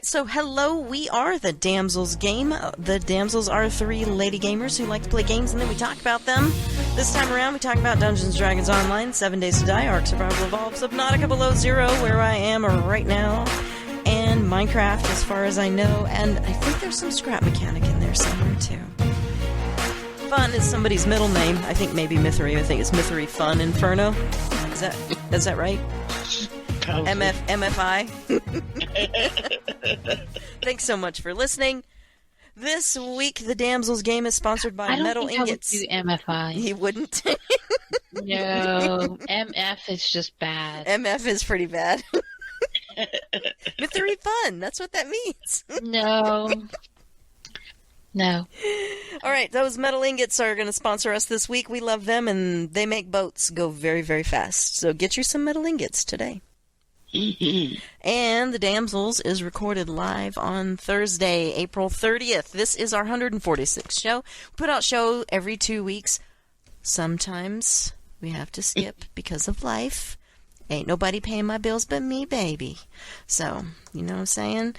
so hello, we are the Damsels game. The Damsels are 3 lady gamers who like to play games and then we talk about them. This time around, we talk about Dungeons & Dragons Online, 7 Days to Die, Ark Survival Evolved, Subnautica Below Zero, where I am right now, and Minecraft, as far as I know, and I think there's some scrap mechanic in there somewhere, too. Fun is somebody's middle name. I think maybe Mythery. I think it's Mythery Fun Inferno. Is that right? MFI. Thanks so much for listening. This week, the Damsels game is sponsored by Metal Ingots. I don't think I would do MFI. He wouldn't? No, MF is just bad. MF is pretty bad. Mystery fun, that's what that means. No. All right, those Metal Ingots are going to sponsor us this week. We love them, and they make boats go very, very fast. So get you some Metal Ingots today. And the Damsels is recorded live on Thursday, April 30th. This is our 146th show. We put out show every 2 weeks. Sometimes we have to skip because of life. Ain't nobody paying my bills but me, baby. So, you know what I'm saying?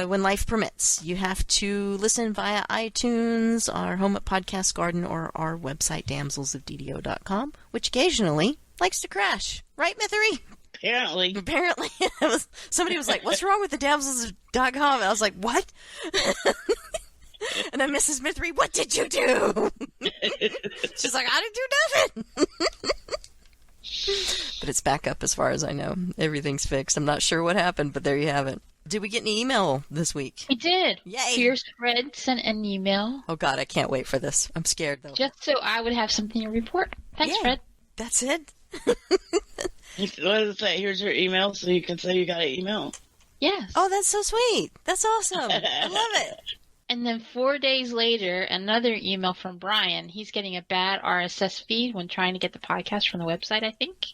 When life permits, you have to listen via iTunes, our home at Podcast Garden, or our website, damselsofddo.com, which occasionally likes to crash. Right, Mythery? Apparently. Somebody was like, what's wrong with the damsels.com? And I was like, what? And then Mrs. Mythery, what did you do? She's like, I didn't do nothing. But it's back up as far as I know. Everything's fixed. I'm not sure what happened, but there you have it. Did we get any email this week? We did. Yay. Here's Fred sent an email. Oh, God, I can't wait for this. I'm scared, though. Just so I would have something to report. Thanks, Yay. Fred. That's it? What does it say? Here's your email, so you can say you got an email. Yes. Oh, that's so sweet. That's awesome. I love it. And then 4 days later, another email from Brian. He's getting a bad RSS feed when trying to get the podcast from the website, I think.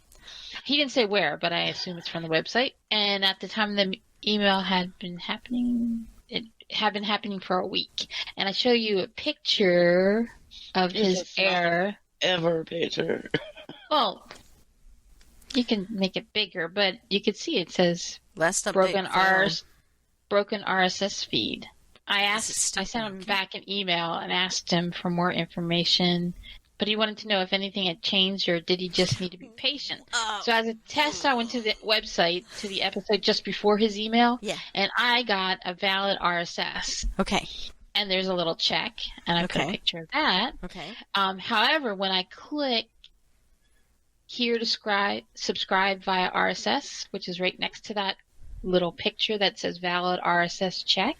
He didn't say where, but I assume it's from the website. And at the time the email had been happening, it had been happening for a week. And I show you a picture of his error. Ever picture. Well, you can make it bigger, but you can see it says Last update broken RSS feed. I sent him back an email and asked him for more information, but he wanted to know if anything had changed or did he just need to be patient. Oh. So as a test, I went to the website, to the episode just before his email, and I got a valid RSS. Okay. And there's a little check, and I put a picture of that. Okay. However, when I click here to subscribe via RSS, which is right next to that little picture that says valid RSS check,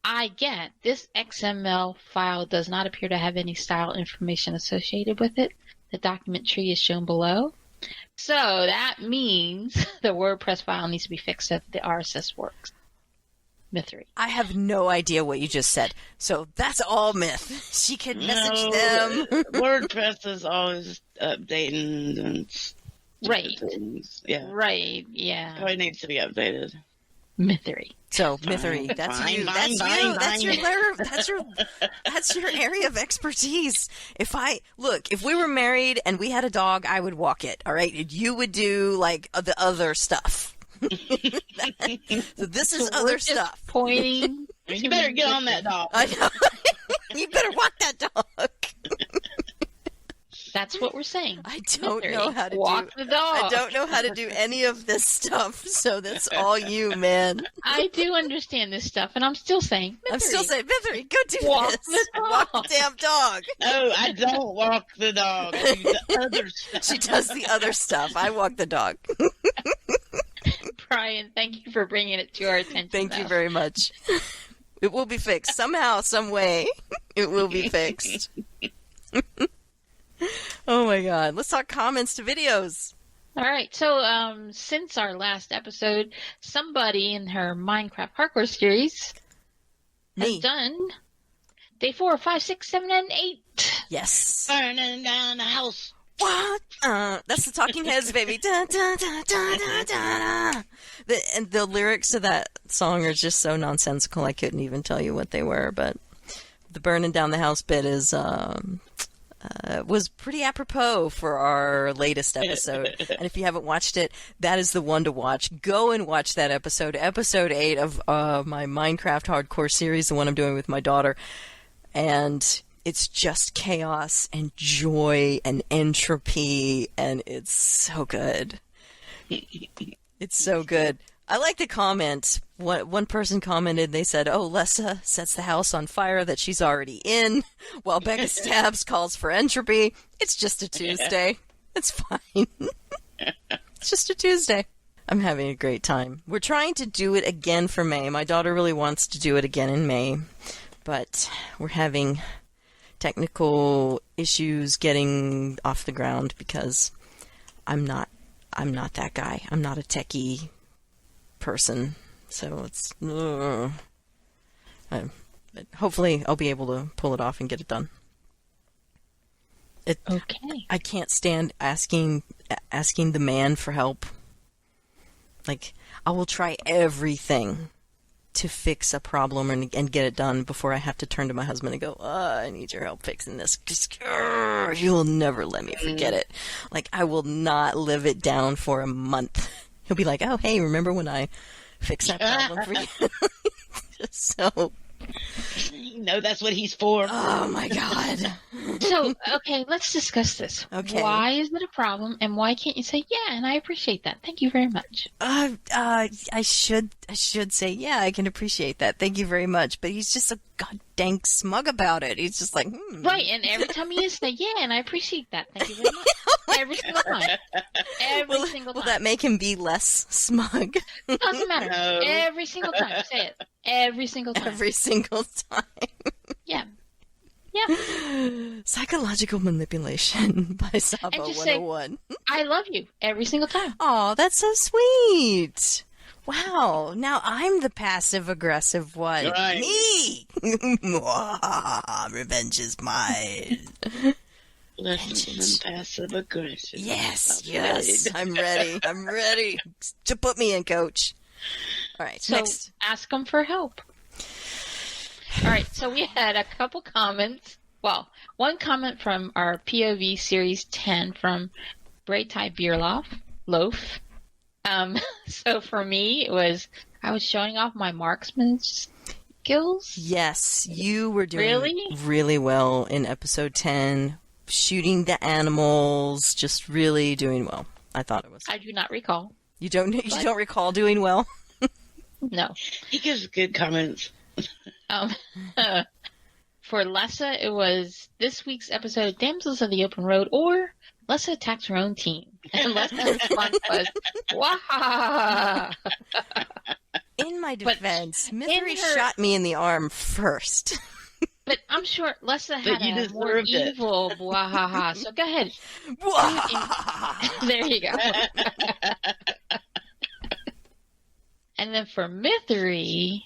I get this XML file does not appear to have any style information associated with it. The document tree is shown below. So that means the WordPress file needs to be fixed so that the RSS works. Mythery. I have no idea what you just said. So that's all myth. She can message them. WordPress is always updating and right. things. Yeah. Right, yeah. Probably needs to be updated. Mythery. So Mythery, that's you. That's your area of expertise. If we were married and we had a dog, I would walk it. All right, you would do like the other stuff. So this is other stuff. Pointing. You better get on that dog. I know. You better walk that dog. That's what we're saying. I don't know how to walk the dog. I don't know how to do any of this stuff, so that's all you, man. I do understand this stuff, and I'm still saying, Mythery. I'm still saying, Mythery, go do walk this. The dog. Walk the damn dog. No, I don't walk the dog. I do the other stuff. She does the other stuff. I walk the dog. Brian, thank you for bringing it to our attention. Thank you very much. It will be fixed. Somehow, some way, it will be fixed. Oh my God. Let's talk comments to videos. All right. So, since our last episode, somebody in her Minecraft parkour series has done day 4, 5, 6, 7, and 8. Yes. Burning down the house. What? That's the Talking Heads, baby. Da, da, da, da, da, da. And the lyrics to that song are just so nonsensical, I couldn't even tell you what they were. But the burning down the house bit is was pretty apropos for our latest episode. And if you haven't watched it, that is the one to watch. Go and watch that episode, episode 8 of my Minecraft hardcore series, the one I'm doing with my daughter. And it's just chaos and joy and entropy, and it's so good. It's so good. I like the comment. One person commented, they said, "Oh, Lessa sets the house on fire that she's already in, while Becca Stabs calls for entropy. It's just a Tuesday. It's fine. It's just a Tuesday." I'm having a great time. We're trying to do it again for May. My daughter really wants to do it again in May, but we're having technical issues getting off the ground because I'm not that guy. I'm not a techie person, so it's hopefully I'll be able to pull it off and get it done. Okay. I can't stand asking the man for help. Like, I will try everything to fix a problem and get it done before I have to turn to my husband and go, I need your help fixing this. You'll never let me forget it. Like, I will not live it down for a month. He'll be like, "Oh, hey, remember when I fixed that problem for you?" So, You know that's what he's for. oh my God. So, okay, let's discuss this. Okay. Why is it a problem, and why can't you say, "Yeah, and I appreciate that. Thank you very much"? I should say, yeah, I can appreciate that. Thank you very much. But he's just so god dang smug about it. He's just like, Right, and every time you say, "Yeah, and I appreciate that. Thank you very much." Every single time. Every single time. Will that make him be less smug? Doesn't matter. No. Every single time. Say it. Every single time. Every single time. Yeah. Yeah. Psychological Manipulation by Sabo And just say, 101. "I love you." Every single time. Oh, that's so sweet. Wow, now I'm the passive-aggressive one. Right. Me! Revenge is mine. Listen, passive aggression. Yes, I'm yes. ready. I'm ready. I'm ready to put me in, Coach. All right, So next. ask them for help. All right, so we had a couple comments. Well, one comment from our POV Series 10 from Braytai Loaf. So for me, I was showing off my marksman skills. Yes, you were doing Really? really well in episode 10, shooting the animals, just really doing well. I thought it was. I do not recall. You don't recall doing well? No. He gives good comments. For Lessa, it was this week's episode, Damsels of the Open Road, or Lessa attacks her own team. And Lessa's response was, "Wah!" In my defense, Mythery her- shot me in the arm first. But I'm sure Lessa had you a more deserved it. evil "Wahaha." So go ahead. There you go. And then for Mythery,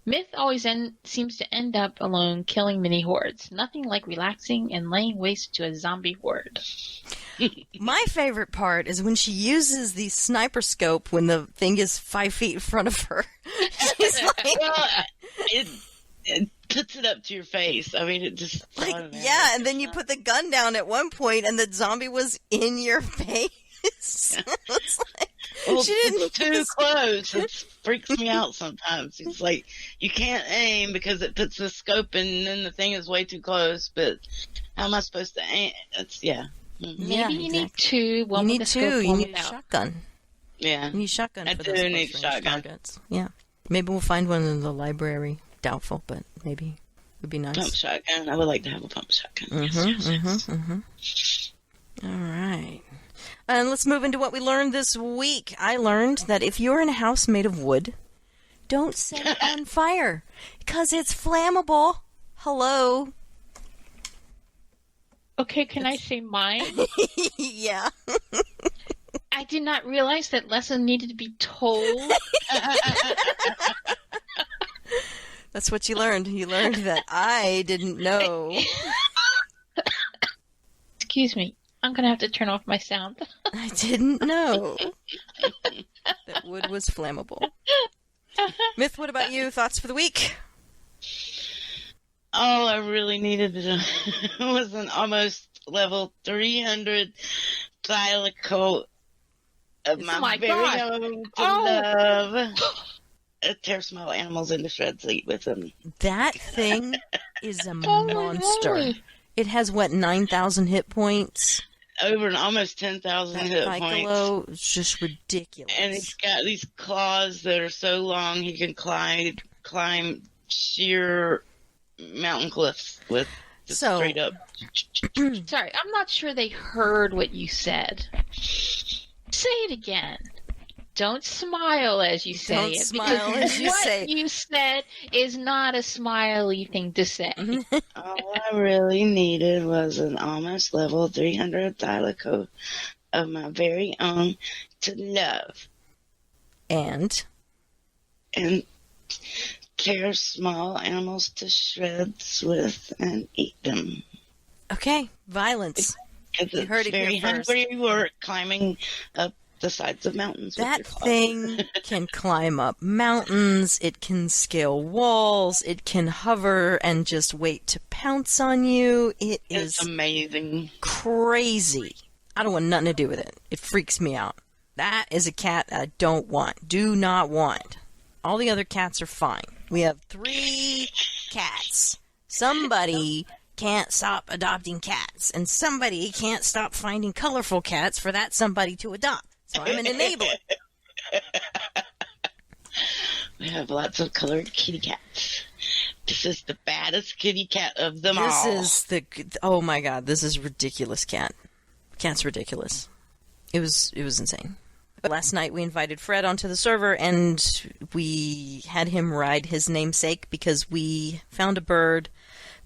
Myth always seems to end up alone killing mini hordes. Nothing like relaxing and laying waste to a zombie horde. My favorite part is when she uses the sniper scope when the thing is 5 feet in front of her. She's like, Well, it puts it up to your face. I mean, it just... yeah, and then you put the gun down at one point and the zombie was in your face. It's like, Well, she didn't it's too close. It freaks me out sometimes. It's like, you can't aim because it puts the scope in and then the thing is way too close, but how am I supposed to aim? Maybe you need two. One You with need a scope, two. You one need a without. shotgun. Yeah. You need shotgun I for do those need close-range shotgun. targets. Yeah. Maybe we'll find one in the library. Doubtful, but maybe it would be nice. Pump shotgun. I would like to have a pump shotgun. All right. And let's move into what we learned this week. I learned that if you're in a house made of wood, don't set it on fire because it's flammable. Hello. Okay, can I say mine? Yeah. I did not realize that lesson needed to be told. That's what you learned. You learned that I didn't know. Excuse me. I'm going to have to turn off my sound. I didn't know that wood was flammable. Myth, what about you? Thoughts for the week? All I really needed was an almost level 300 Thylacote of my very God. own to love. Tear small animals into shreds to eat with them. That thing is a Holy monster. moly. It has, 9,000 hit points? Over and almost 10,000 That hit points. Piccolo is just ridiculous. And he's got these claws that are so long he can climb sheer mountain cliffs with just straight up. Sorry, I'm not sure they heard what you said. Say it again. Don't smile as you say Don't it. smile because as you say. What you said is not a smiley thing to say. All I really needed was an almost level 300 Thylacote of my very own to love. And tear small animals to shreds with and eat them. okay, violence. Because You heard it's it here very first. hungry work climbing up the sides of mountains. with That your claws. thing can climb up mountains, it can scale walls, it can hover and just wait to pounce on you. It It's is amazing. crazy. I don't want nothing to do with it. It freaks me out. That is a cat I don't want. Do not want. All the other cats are fine. We have 3 cats. Somebody can't stop adopting cats, and somebody can't stop finding colorful cats for that somebody to adopt. So I'm an enabler. We have lots of colored kitty cats. This is the baddest kitty cat of them all. This is oh my god, this is ridiculous cat. Cat's ridiculous. It was insane. Last night we invited Fred onto the server and we had him ride his namesake because we found a bird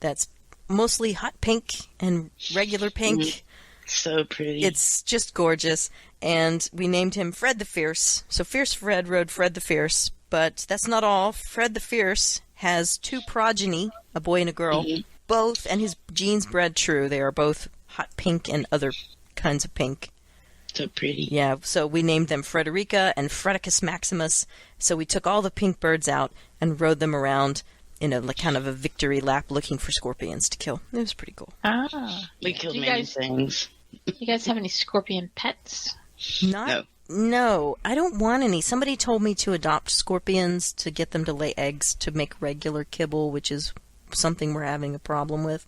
that's mostly hot pink and regular pink. So pretty. It's just gorgeous. And we named him Fred the Fierce. So Fierce Fred rode Fred the Fierce. But that's not all. Fred the Fierce has 2 progeny, a boy and a girl. Both, and his genes bred true. They are both hot pink and other kinds of pink. So pretty. Yeah, so we named them Frederica and Fredicus Maximus. So we took all the pink birds out and rode them around in a kind of a victory lap looking for scorpions to kill. It was pretty cool. We killed Do you many guys- things. You guys have any scorpion pets? No, I don't want any. Somebody told me to adopt scorpions to get them to lay eggs to make regular kibble, which is something we're having a problem with.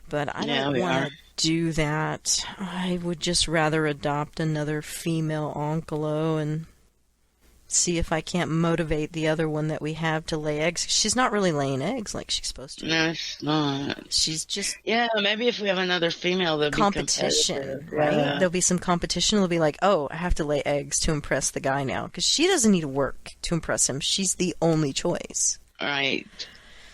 But I don't want to do that. I would just rather adopt another female oncolo and see if I can't motivate the other one that we have to lay eggs. She's not really laying eggs like she's supposed to. No, it's not. She's just Yeah, maybe if we have another female, there'll competition, be competitive. right? Yeah. There'll be some competition. They'll be like, oh, I have to lay eggs to impress the guy now. Because she doesn't need to work to impress him. She's the only choice. Right.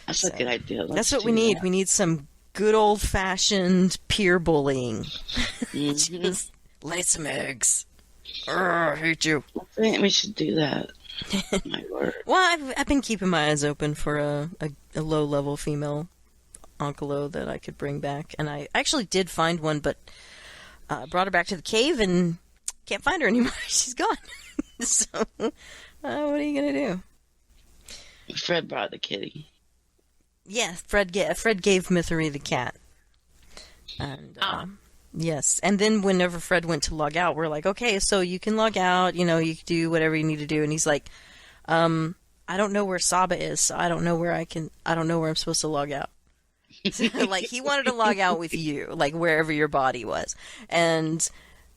That's a good idea. That's what we need. That. We need some good old-fashioned peer bullying. Mhm. Just lay some eggs. I hate you. I think we should do that. My word. Well, I've been keeping my eyes open for a low-level female oncolo that I could bring back. And I actually did find one, but brought her back to the cave and can't find her anymore. She's gone. So, what are you going to do? Fred brought the kitty. Yeah, Fred gave Mythery the cat. And, yes. And then whenever Fred went to log out, we're like, okay, so you can log out, you can do whatever you need to do. And he's like, I don't know where Saba is, so I don't know where I'm supposed to log out. So, like, he wanted to log out with you, like, wherever your body was. And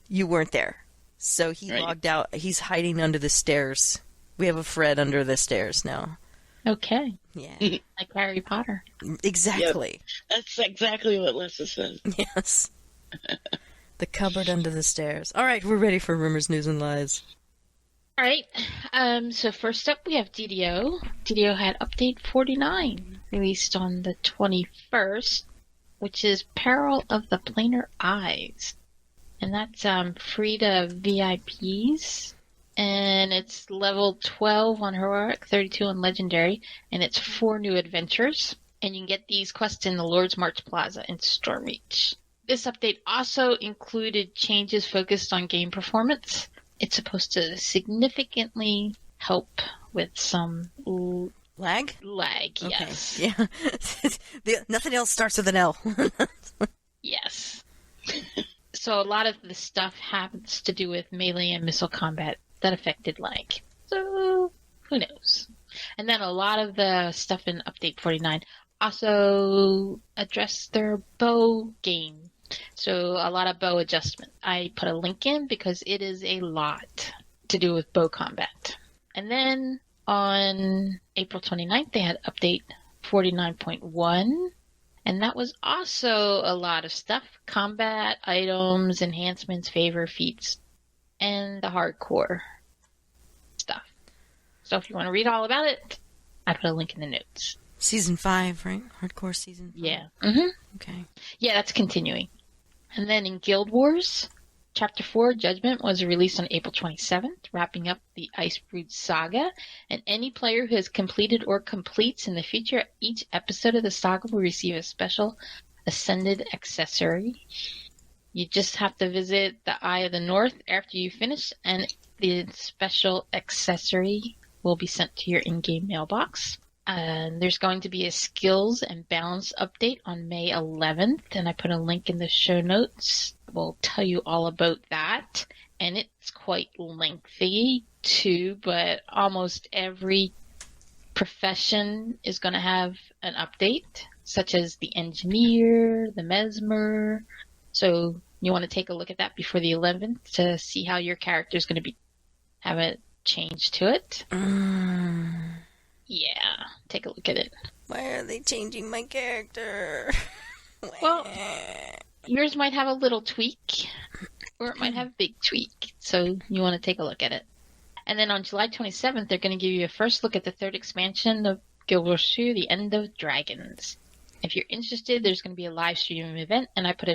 you weren't there. So he logged out. He's hiding under the stairs. We have a Fred under the stairs now. Okay. Yeah. Like Harry Potter. Exactly. Yep. That's exactly what Lessa said. Yes. The cupboard under the stairs. All right, we're ready for Rumors, News, and Lies. All right. So first up, we have DDO. DDO had update 49, released on the 21st, which is Peril of the Planar Eyes. And that's free to VIPs. And it's level 12 on Heroic, 32 on Legendary, and it's 4 new adventures. And you can get these quests in the Lord's March Plaza in Stormreach. This update also included changes focused on game performance. It's supposed to significantly help with some Lag? Lag, Okay. yes. Yeah. Nothing else starts with an L. Yes. So a lot of the stuff happens to do with melee and missile combat that affected lag. So, who knows? And then a lot of the stuff in Update 49 also addressed their bow game. So a lot of bow adjustment. I put a link in because it is a lot to do with bow combat. And then on April 29th, they had Update 49.1. And that was also a lot of stuff. Combat, items, enhancements, favor, feats, and the hardcore stuff. So if you want to read all about it, I put a link in the notes. Season 5, right? Hardcore season 5? Yeah. Mm-hmm. Okay. Yeah, that's continuing. And then in Guild Wars, Chapter 4, Judgment, was released on April 27th, wrapping up the Icebrood saga. And any player who has completed or completes in the future each episode of the saga will receive a special Ascended accessory. You just have to visit the Eye of the North after you finish, and the special accessory will be sent to your in-game mailbox. There's going to be a skills and balance update on May 11th, and I put a link in the show notes. We'll tell you all about that, and it's quite lengthy too, but almost every profession is going to have an update, such as the engineer, the mesmer. So you want to take a look at that before the 11th to see how your character is going to have a change to it. Yeah, take a look at it. Why are they changing my character? Well, yours might have a little tweak, or it might have a big tweak, so you want to take a look at it. And then on July 27th, they're going to give you a first look at the third expansion of Guild Wars 2, The End of Dragons. If you're interested, there's going to be a live stream event, and I put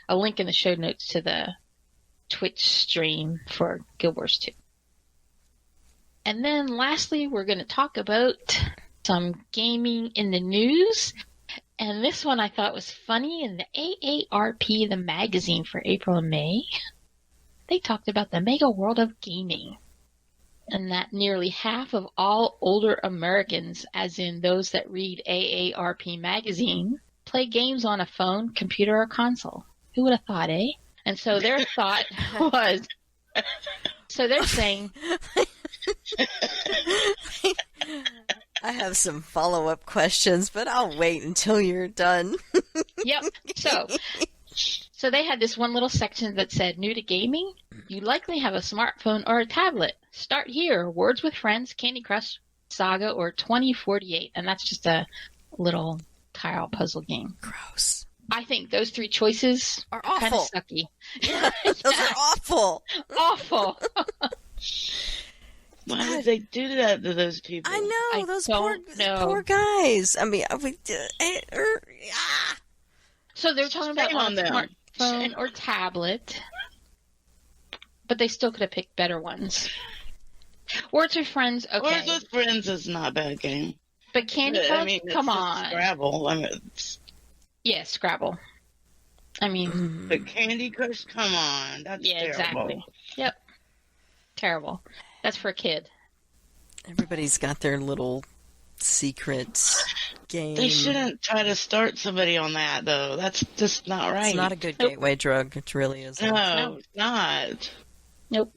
a link in the show notes to the Twitch stream for Guild Wars 2. And then lastly, we're going to talk about some gaming in the news. And this one I thought was funny. In the AARP, the magazine for April and May, they talked about the mega world of gaming. And that nearly half of all older Americans, as in those that read AARP magazine, play games on a phone, computer, or console. Who would have thought, eh? And so their thought was, so they're saying... I have some follow-up questions, but I'll wait until you're done. Yep. So they had this one little section that said, new to gaming, you likely have a smartphone or a tablet. Start here, Words with Friends, Candy Crush, Saga, or 2048. And that's just a little tile puzzle game. Gross. I think those three choices are kind of awful. sucky. Yeah, those are awful. Awful. Why would they do that to those people? I know, those poor guys. I mean, So they're talking about on a smartphone or tablet, but they still could have picked better ones. Words with Friends, okay. Words with Friends is not a bad game. But Candy Crush, come on. Scrabble. Yeah, Scrabble. I mean... But Candy Crush, come on. That's terrible. Exactly. Yep. Terrible. That's for a kid. Everybody's got their little secret game. They shouldn't try to start somebody on that, though. That's just not right. It's not a good gateway drug. It really isn't. No, it's not. Nope.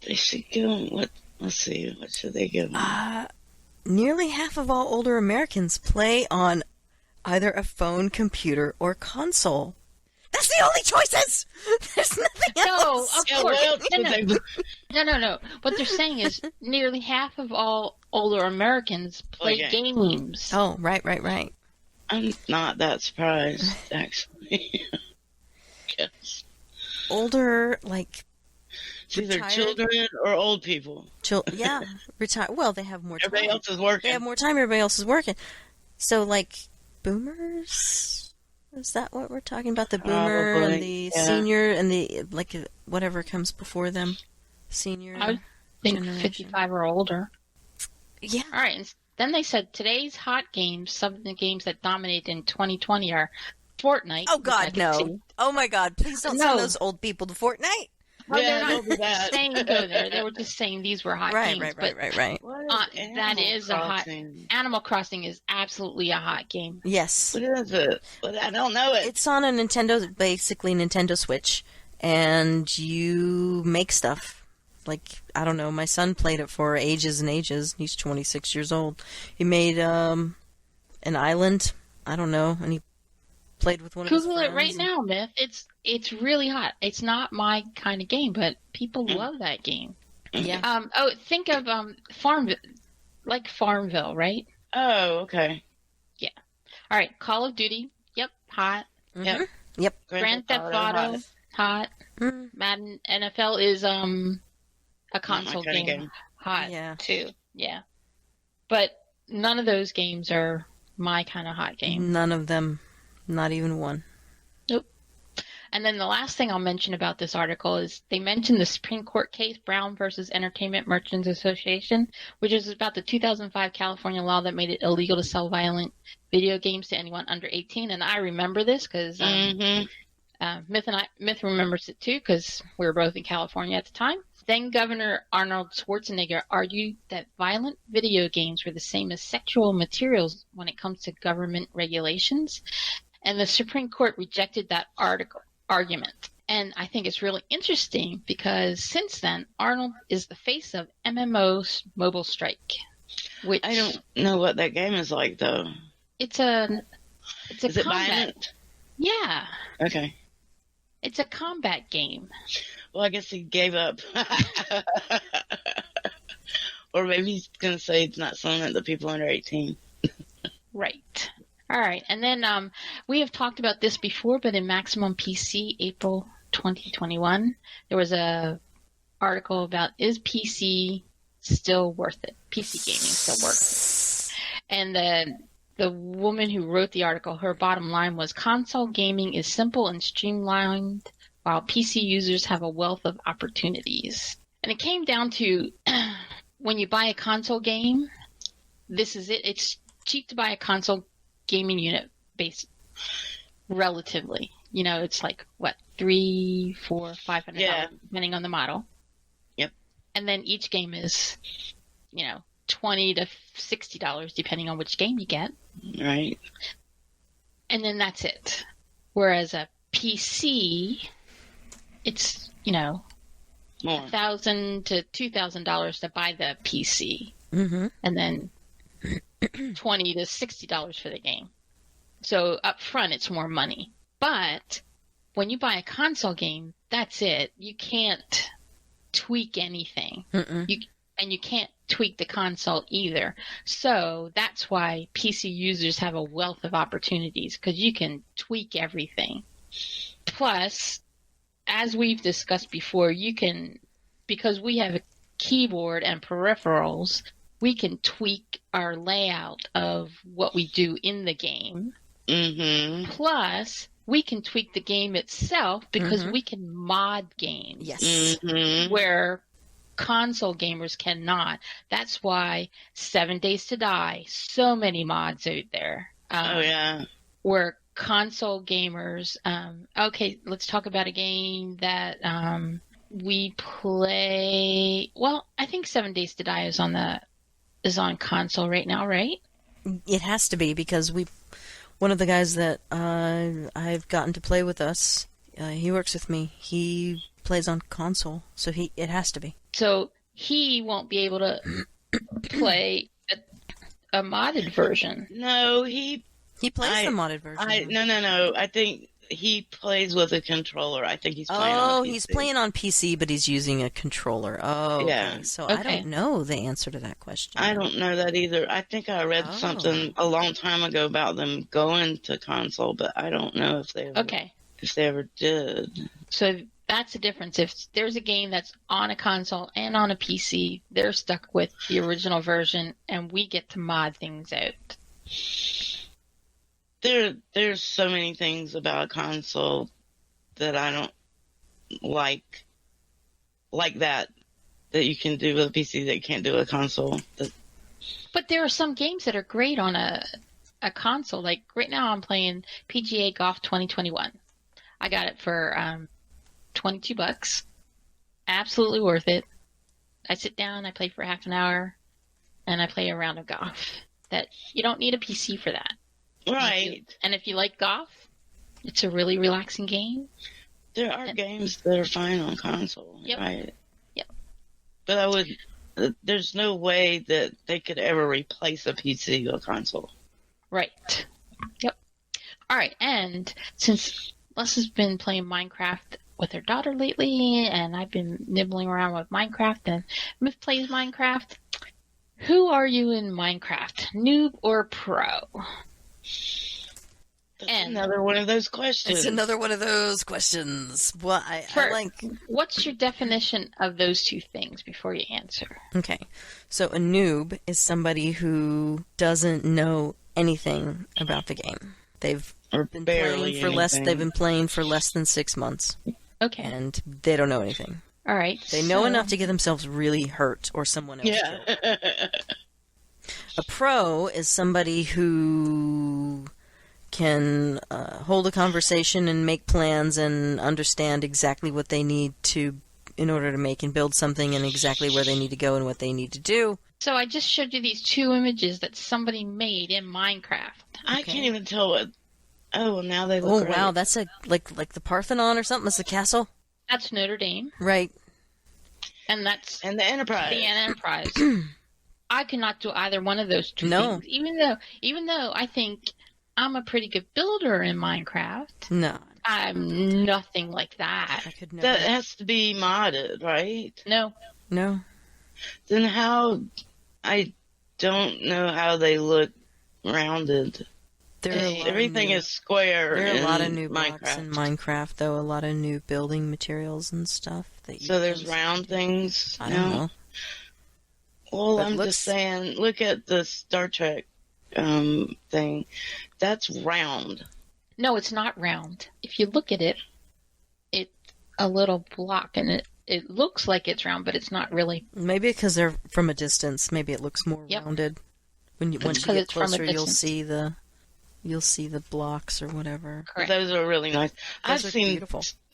They should give them what? Let's see. What should they give them? Nearly half of all older Americans play on either a phone, computer, or console. That's the only choices! There's nothing else! No, of course. No. What they're saying is nearly half of all older Americans play games. Oh, right. I'm not that surprised, actually. Yes. Older, like... It's either children or old people. Yeah, retired. Well, they have more time. Everybody else is working. They have more time, everybody else is working. So, like, boomers... Is that what we're talking about? The boomer and the senior and the, like, whatever comes before them? Senior I would think generation. 55 or older. Yeah. All right. And then they said today's hot games, some of the games that dominate in 2020 are Fortnite. Oh, God, no. Oh, my God. Please don't send those old people to Fortnite. Oh, they're Yeah, don't do not that. saying go there. They were just saying these were hot games. Right. What That is a hot. Crossing? Animal Crossing is absolutely a hot game. Yes. What is it? I don't know it. It's on a basically Nintendo Switch, and you make stuff. Like, I don't know, my son played it for ages and ages. He's 26 years old. He made an island, I don't know, and he played with one of his Google friends. it right now, Myth. It's really hot. It's not my kind of game, but people love that game. Yeah. Think of Farmville, like Farmville, right? Oh, okay. Yeah. All right. Call of Duty. Yep. Hot. Mm-hmm. Yep. Grand Theft Auto. Hot. Mm. Madden NFL is a console game. Hot. Yeah. Too. Yeah. But none of those games are my kind of hot game. None of them. Not even one. Nope. And then the last thing I'll mention about this article is they mentioned the Supreme Court case, Brown versus Entertainment Merchants Association, which is about the 2005 California law that made it illegal to sell violent video games to anyone under 18. And I remember this because Myth remembers it too because we were both in California at the time. Then Governor Arnold Schwarzenegger argued that violent video games were the same as sexual materials when it comes to government regulations. And the Supreme Court rejected that argument. And I think it's really interesting because since then, Arnold is the face of MMO's Mobile Strike. Which I don't know what that game is like, though. It's a Is it combat. violent? Yeah, Okay. it's a combat game. Well, I guess he gave up. Or maybe he's going to say it's not selling it to people under 18. Right. All right. And then we have talked about this before, but in Maximum PC, April 2021, there was a article about is PC still worth it? PC gaming still worth it? And the woman who wrote the article, her bottom line was console gaming is simple and streamlined, while PC users have a wealth of opportunities. And it came down to when you buy a console game, this is it. It's cheap to buy a console gaming unit based relatively. You know, it's like what, $300, $400, $500 depending on the model. Yep. And then each game is, you know, $20 to $60 depending on which game you get. Right. And then that's it. Whereas a PC, it's, you know, More. $1,000 to $2,000 to buy the PC. Mm-hmm. And then $20 to $60 for the game. So up front, it's more money. But when you buy a console game, that's it. You can't tweak anything. And you can't tweak the console either. So that's why PC users have a wealth of opportunities because you can tweak everything. Plus, as we've discussed before, you can, because we have a keyboard and peripherals, we can tweak our layout of what we do in the game. Mm-hmm. Plus, we can tweak the game itself because we can mod games. Yes. Mm-hmm. Where console gamers cannot. That's why 7 Days to Die, so many mods out there. Oh, yeah. Where console gamers, okay, let's talk about a game that we play. Well, I think 7 Days to Die is on console right now, right? It has to be because one of the guys that I've gotten to play with us, he works with me. He plays on console, so it has to be. So he won't be able to play a modded version. No, he plays the modded version. No. I think he plays with a controller. I think he's playing on PC. He's playing on PC, but he's using a controller. Oh, yeah. Okay. So Okay. I don't know the answer to that question. I don't know that either. I think I read something a long time ago about them going to console, but I don't know if they ever did. So that's the difference. If there's a game that's on a console and on a PC, they're stuck with the original version, and we get to mod things out. There's so many things about a console that I don't like that you can do with a PC that you can't do with a console. But there are some games that are great on a console. Like right now I'm playing PGA Golf 2021. I got it for $22. Absolutely worth it. I sit down, I play for half an hour, and I play a round of golf. That you don't need a PC for that. Right. And if you like golf, it's a really relaxing game. There are games that are fine on console, Yep. right? Yep. But there's no way that they could ever replace a PC or console. Right. Yep. All right, and since Les has been playing Minecraft with her daughter lately, and I've been nibbling around with Minecraft, and Myth plays Minecraft, who are you in Minecraft, noob or pro? That's another one of those questions. It's another one of those questions. Well, I like... What's your definition of those two things before you answer? Okay. So a noob is somebody who doesn't know anything about the game. They've been playing for less than 6 months. Okay. And they don't know anything. All right. They know enough to get themselves really hurt or someone else killed. A pro is somebody who can hold a conversation and make plans and understand exactly what they need to in order to make and build something and exactly where they need to go and what they need to do. So I just showed you these two images that somebody made in Minecraft. I can't even tell what... Oh, well, now they look wow, that's like the Parthenon or something? That's the castle? That's Notre Dame. Right. And that's... And the Enterprise. The Enterprise. I cannot do either one of those two things. Even though I think I'm a pretty good builder in Minecraft. No. I'm nothing like that. I could never. That has to be modded, right? No. Then how... I don't know how they look rounded. Everything is square. There are a lot of new Minecraft. blocks in Minecraft, though. A lot of new building materials and stuff. So there's round things? I don't know. Well, I'm just saying, look at the Star Trek thing. That's round. No, it's not round. If you look at it, it's a little block, and it looks like it's round, but it's not really. Maybe because they're from a distance. Maybe it looks more rounded. Once you get closer, you'll see the blocks or whatever. Correct. Those are really nice. I've seen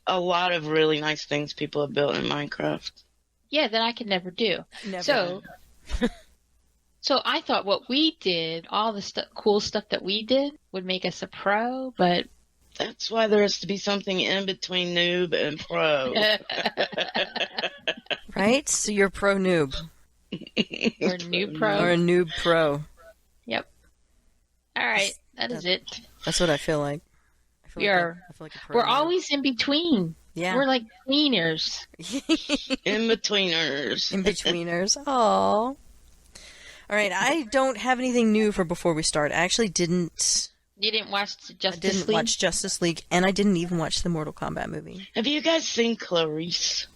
a lot of really nice things people have built in Minecraft. Yeah, that I could never do. Never. So I thought what we did, all the cool stuff that we did, would make us a pro, but... That's why there has to be something in between noob and pro. Right? So you're pro noob. Or noob pro. Or a noob pro. Yep. All right, that is it. That's what I feel like. We're always in between. Yeah. We're like tweeners. In-betweeners. In-betweeners. Aww. All right, I don't have anything new for before we start. I actually didn't... You didn't watch Justice League? I didn't watch Justice League, and I didn't even watch the Mortal Kombat movie. Have you guys seen Clarice?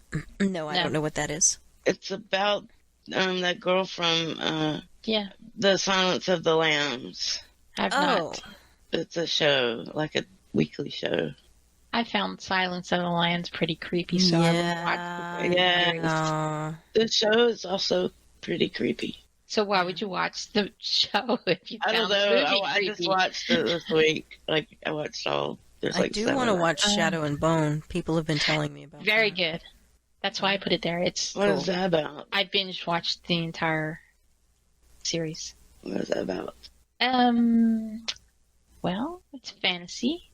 No, I don't know what that is. It's about that girl from The Silence of the Lambs. I've not. It's a show, like a weekly show. I found Silence of the Lambs pretty creepy, so I wouldn't watch it. Yeah. The show is also pretty creepy. So why would you watch the show if you found I don't know. the movie I just watched it this week. Like, I watched all... I do want to watch Shadow and Bone. People have been telling me about Very good. That's why I put it there. It's What is that about? I binge watched the entire series. What is that about? Well, it's fantasy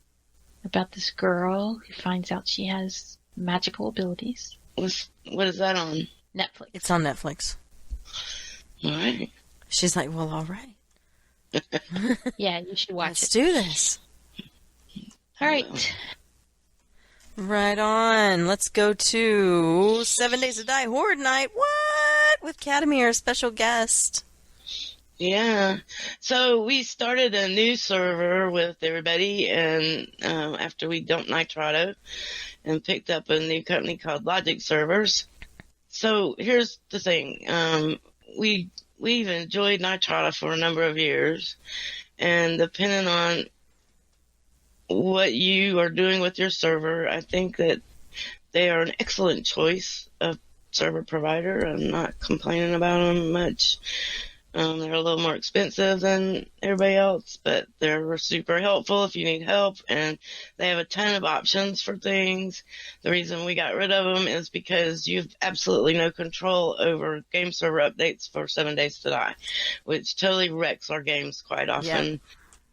about this girl who finds out she has magical abilities. What is that on? Netflix. It's on Netflix. All right. She's like, well, all right. Yeah, you should watch Let's do this. All right. Right on. Let's go to 7 Days to Die Horde Night. What? With Catamir, special guest. Yeah. So we started a new server with everybody, and after we dumped Nitrado and picked up a new company called Logic Servers. So here's the thing. We've enjoyed Nitrado for a number of years, and depending on what you are doing with your server, I think that they are an excellent choice of server provider. I'm not complaining about them much. They're a little more expensive than everybody else, but they're super helpful if you need help, and they have a ton of options for things. The reason we got rid of them is because you've absolutely no control over game server updates for 7 Days to Die, which totally wrecks our games quite often. Yeah.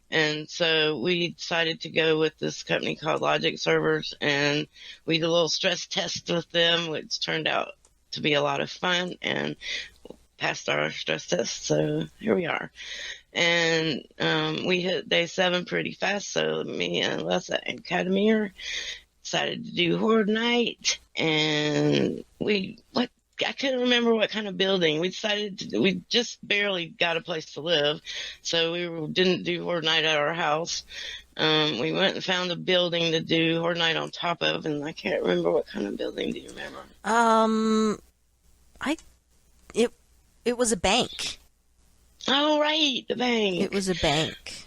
And so we decided to go with this company called Logic Servers, and we did a little stress test with them, which turned out to be a lot of fun, and passed our stress test, so here we are. And we hit day 7 pretty fast, so me and Lessa and Kadamir decided to do Horde Night, and I couldn't remember what kind of building. We just barely got a place to live, so we didn't do Horde Night at our house. We went and found a building to do Horde Night on top of, and I can't remember what kind of building. Do you remember? It was a bank. Oh, right, the bank. It was a bank.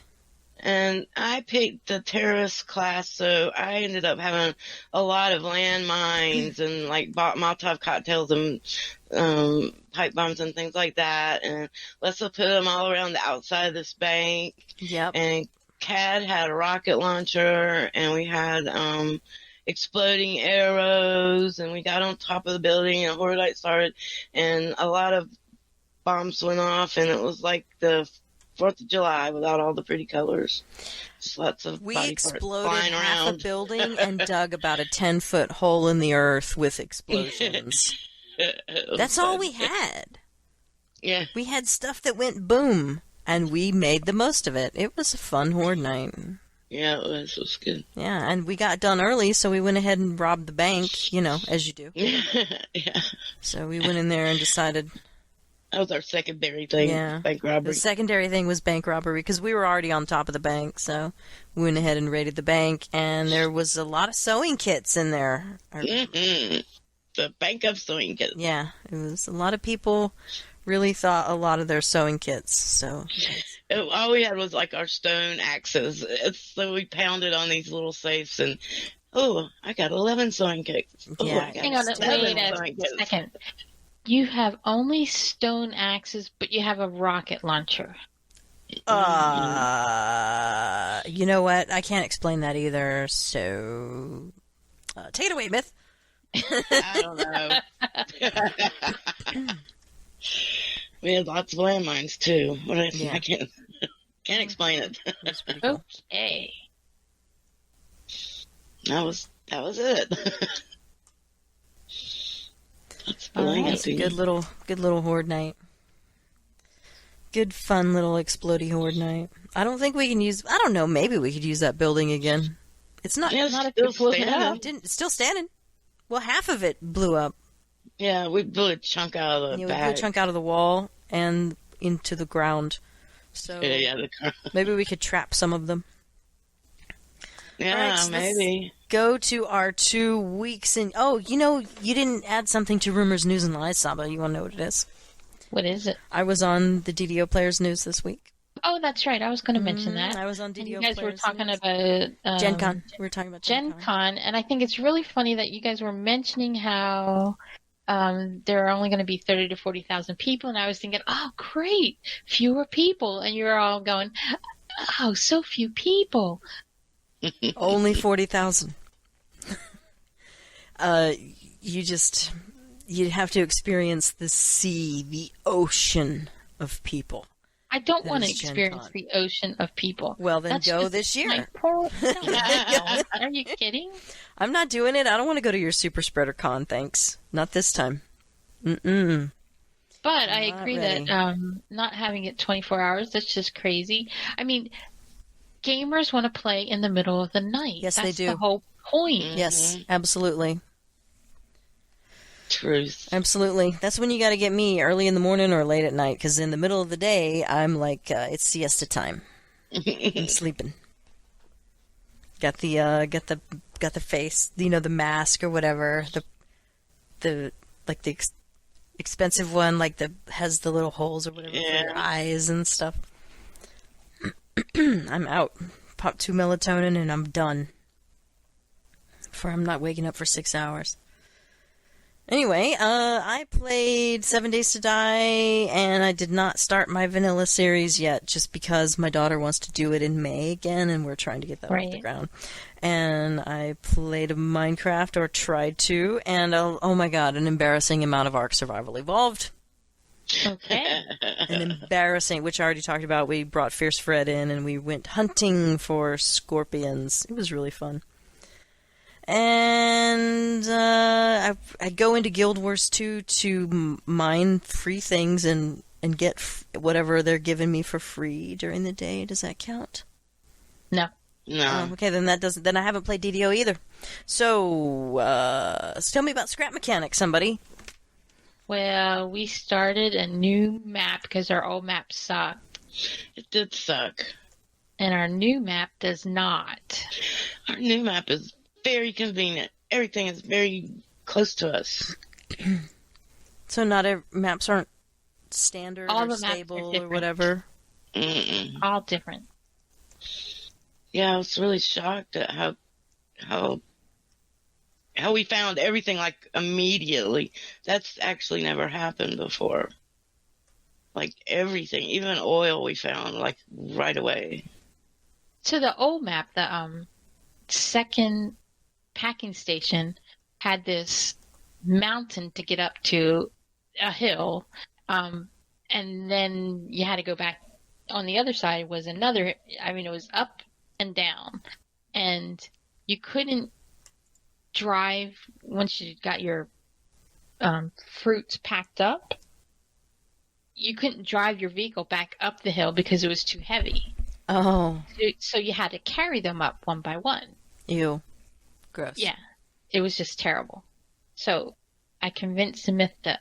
And I picked the terrorist class, so I ended up having a lot of landmines and like Molotov cocktails and pipe bombs and things like that. And Lessa put them all around the outside of this bank. Yep. And Cad had a rocket launcher, and we had exploding arrows, and we got on top of the building, and Horde Night started, and a lot of bombs went off, and it was like the 4th of July without all the pretty colors. Just lots of We body parts exploded flying half around. a building and dug about a 10-foot hole in the earth with explosions. That's all we had. Yeah. We had stuff that went boom, and we made the most of it. It was a fun Horde Night. Yeah, it was. It was good. Yeah, and we got done early, so we went ahead and robbed the bank, as you do. Yeah. So we went in there and decided... That was our secondary thing, Yeah. bank robbery. The secondary thing was bank robbery, because we were already on top of the bank, so we went ahead and raided the bank, and there was a lot of sewing kits in there. Mm-hmm. The bank of sewing kits. Yeah, it was a lot of people really thought a lot of their sewing kits, so... All we had was like our stone axes. So we pounded on these little safes, and I got 11 sewing kits. Yeah. I got Hang on, 7 wait sewing a kits. second. You have only stone axes, but you have a rocket launcher. you know what? I can't explain that either, so... take it away, Myth. I don't know. We had lots of landmines too. Yeah. I can't explain it. That's pretty cool. Okay. That was it. That's All filling right, up the- good little Horde Night. Good fun little explodey Horde Night. I don't think we can use... I don't know, maybe we could use that building again. It's not... Yeah, it's Not if still you blew it standing. up. It's still standing. Well, half of it blew up. Yeah, we blew a chunk out of the We blew a back. chunk out of the wall and into the ground. So Yeah, maybe we could trap some of them. yeah, All right, so let's maybe. Go to our 2 weeks in... Oh, you didn't add something to Rumors, News, and Lies, Saba. You want to know what it is? What is it? I was on the DDO Players News this week. Oh, that's right. I was going to mention that. I was on And DDO you guys were Players talking News. about Gen Con. We were talking about Gen Con, and I think it's really funny that you guys were mentioning how there are only going to be 30 to 40,000 people, and I was thinking, oh, great, fewer people, and you're all going, oh, so few people. Only 40,000. You'd have to experience the sea, the ocean of people. I don't That want to is Gen experience Con. the ocean of people. Well, then That's go just this year. my poor- No. Are you kidding? I'm not doing it. I don't want to go to your Super Spreader Con, thanks. Not this time. Mm-mm. But I Not agree ready. that not having it 24 hours, that's just crazy. I mean, gamers want to play in the middle of the night. Yes, they That's do. the whole point. Yes, absolutely. Truth. Absolutely. That's when you got to get me early in the morning or late at night, because in the middle of the day, I'm like, it's siesta time. I'm sleeping. Got the face, the mask or whatever, the expensive one, has the little holes or whatever for your eyes and stuff. I'm out. Pop 2 melatonin and I'm done. I'm not waking up for 6 hours. Anyway, I played 7 Days to Die, and I did not start my vanilla series yet, just because my daughter wants to do it in May again, and we're trying to get that off the ground. And I played a Minecraft, or tried to, and oh my god, an embarrassing amount of Ark Survival Evolved. Okay. An embarrassing, which I already talked about. We brought Fierce Fred in, and we went hunting for scorpions. It was really fun. And I go into Guild Wars 2 to mine free things and get whatever they're giving me for free during the day. Does that count? No. No. Okay, then that doesn't. Then I haven't played DDO either. So tell me about scrap mechanics, somebody. Well, we started a new map because our old map sucked. It did suck. And our new map does not. Our new map is very convenient. Everything is very close to us. So not maps aren't standard All or the maps stable are or whatever? Mm-mm. All different. Yeah, I was really shocked at how we found everything like immediately. That's actually never happened before. Like everything, even oil we found like right away. So the old map, the second packing station had this mountain to get up to a hill, and then you had to go back. On the other side was another. I mean, it was up and down, and you couldn't drive once you got your fruits packed up. You couldn't drive your vehicle back up the hill because it was too heavy. Oh. So you had to carry them up one by one. Ew. Gross. Yeah. It was just terrible. So I convinced the myth to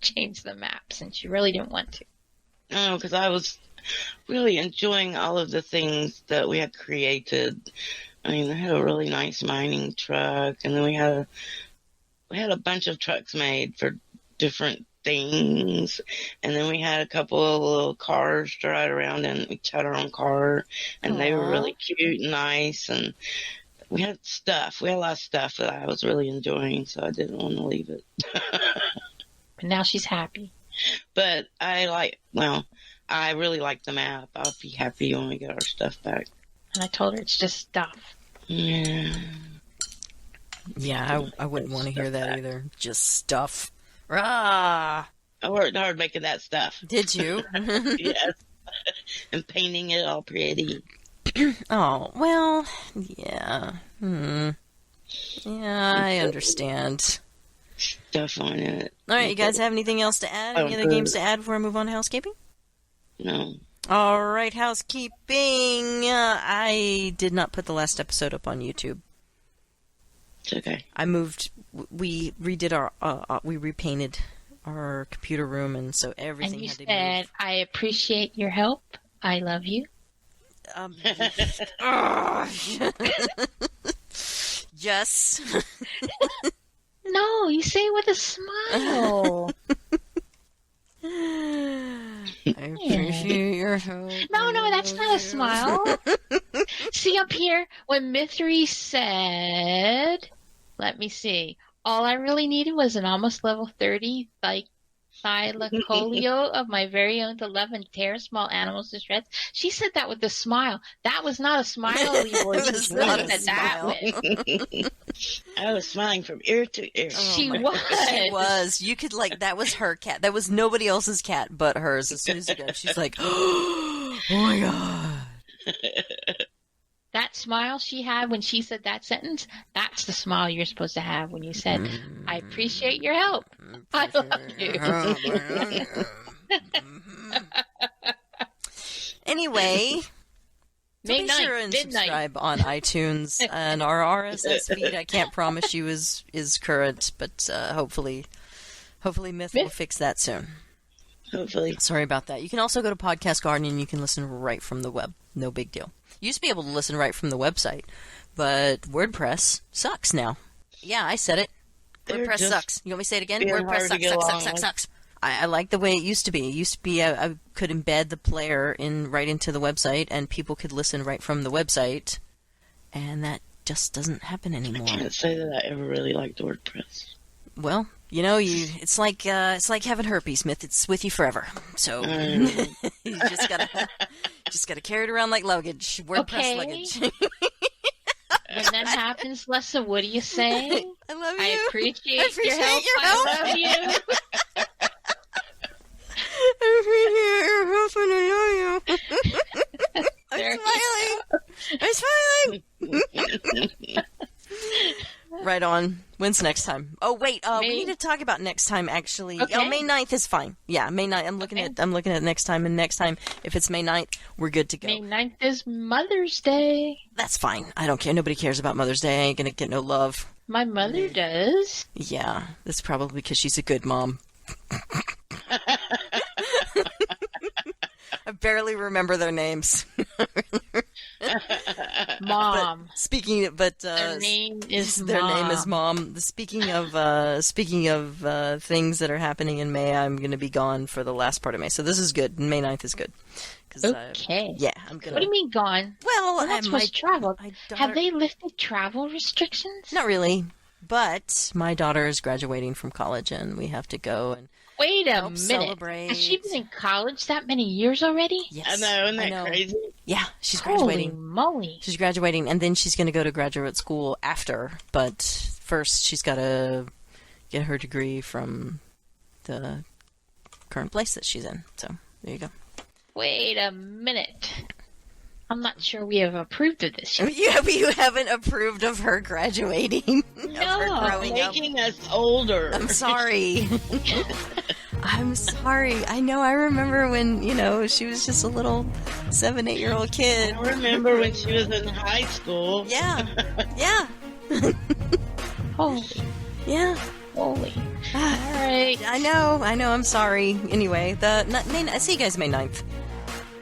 change the map since you really didn't want to. No, because I was really enjoying all of the things that we had created. I mean, they had a really nice mining truck, and then we had a bunch of trucks made for different things, and then we had a couple of little cars to ride around in. We had our own car, and they were really cute and nice, and we had stuff. We had a lot of stuff that I was really enjoying, so I didn't want to leave it. But now she's happy. But I really like the map. I'll be happy when we get our stuff back. And I told her it's just stuff. Yeah. Yeah, I wouldn't want to hear that either. Just stuff. Rah! I worked hard making that stuff. Did you? Yes. And painting it all pretty. Oh, well, yeah. Yeah, I understand. Stuff on it. All right, you guys have anything else to add? Any other games to add before I move on to housekeeping? No. All right, housekeeping. I did not put the last episode up on YouTube. It's okay. We redid we repainted our computer room, and so everything And you had to said, move. I appreciate your help. I love you. Yes. No, you say it with a smile. I appreciate your help. No, that's not a smile. See up here, when Mythery said, let me see, all I really needed was an almost level 30 thylacoleo of my very own to love and tear small animals to shreds. She said that with a smile. That was not a smile. It was not a smile. I was smiling from ear to ear. She was. She was. You could, that was her cat. That was nobody else's cat but hers. As soon as you go, she's like, oh my God. That smile she had when she said that sentence, that's the smile you're supposed to have when you said, I appreciate your help. I love you. Anyway, so May be 9th, sure and midnight. subscribe on iTunes. And our RSS feed, I can't promise you is current, but hopefully Myth will fix that soon. Hopefully. Sorry about that. You can also go to Podcast Garden and you can listen right from the web. No big deal. You used to be able to listen right from the website, but WordPress sucks now. Yeah, I said it. WordPress sucks. You want me to say it again? WordPress sucks. I like the way it used to be. It used to be I could embed the player right into the website, and people could listen right from the website, and that just doesn't happen anymore. I can't say that I ever really liked WordPress. Well, You know, it's like having herpes, Myth. It's with you forever. So you just gotta carry it around like luggage, WordPress luggage. When that happens, Lessa, what do you say? I love you. I appreciate your help. I love you. I appreciate your help and I love you. I'm smiling. Right on. When's next time? Oh wait, we need to talk about next time. Actually, okay. May 9th is fine. Yeah, May 9th. I'm looking at next time, and next time, if it's May 9th, we're good to go. May 9th is Mother's Day. That's fine. I don't care. Nobody cares about Mother's Day. I ain't gonna get no love. My mother does. Yeah, that's probably because she's a good mom. I barely remember their names. Mom. Their name is their Mom. name is Mom. Speaking of things that are happening in May, I'm going to be gone for the last part of May, so this is good. May 9th is good. Okay. Yeah, I'm gonna. What do you mean gone? Well, We're not supposed to travel. daughter... Have they lifted travel restrictions? Not really, but my daughter is graduating from college, and we have to go and. Wait a help minute. Celebrate. Has she been in college that many years already? Yes. I know, isn't that crazy? Yeah, she's graduating. Holy moly. She's graduating, and then she's going to go to graduate school after. But first, she's got to get her degree from the current place that she's in. So, there you go. Wait a minute. I'm not sure we have approved of this yet. You haven't approved of her graduating. No, making us older. I'm sorry. I'm sorry. I know. I remember when, she was just a little 7-8-year-old kid. I remember when she was in high school. Yeah. Yeah. Holy. Yeah. Holy. All right. I know. I'm sorry. Anyway, I see you guys May 9th.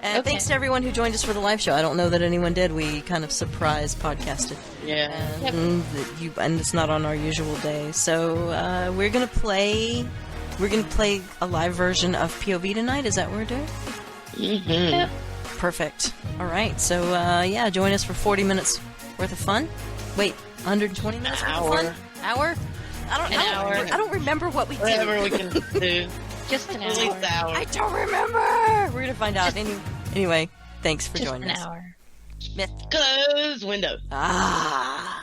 Okay. Thanks to everyone who joined us for the live show. I don't know that anyone did. We kind of surprise podcasted. Yeah. And it's not on our usual day. So we're gonna play a live version of POV tonight. Is that what we're doing? Mm-hmm. Yep. Perfect. All right. So join us for 40 minutes worth of fun. Wait, 120 minutes worth of fun? Hour? I don't remember what we did. Whatever we can do. Just an At least hour. hour. I don't remember. We're gonna find out. Anyway, thanks for Just joining an us. hour. Myth. Close window. Ah.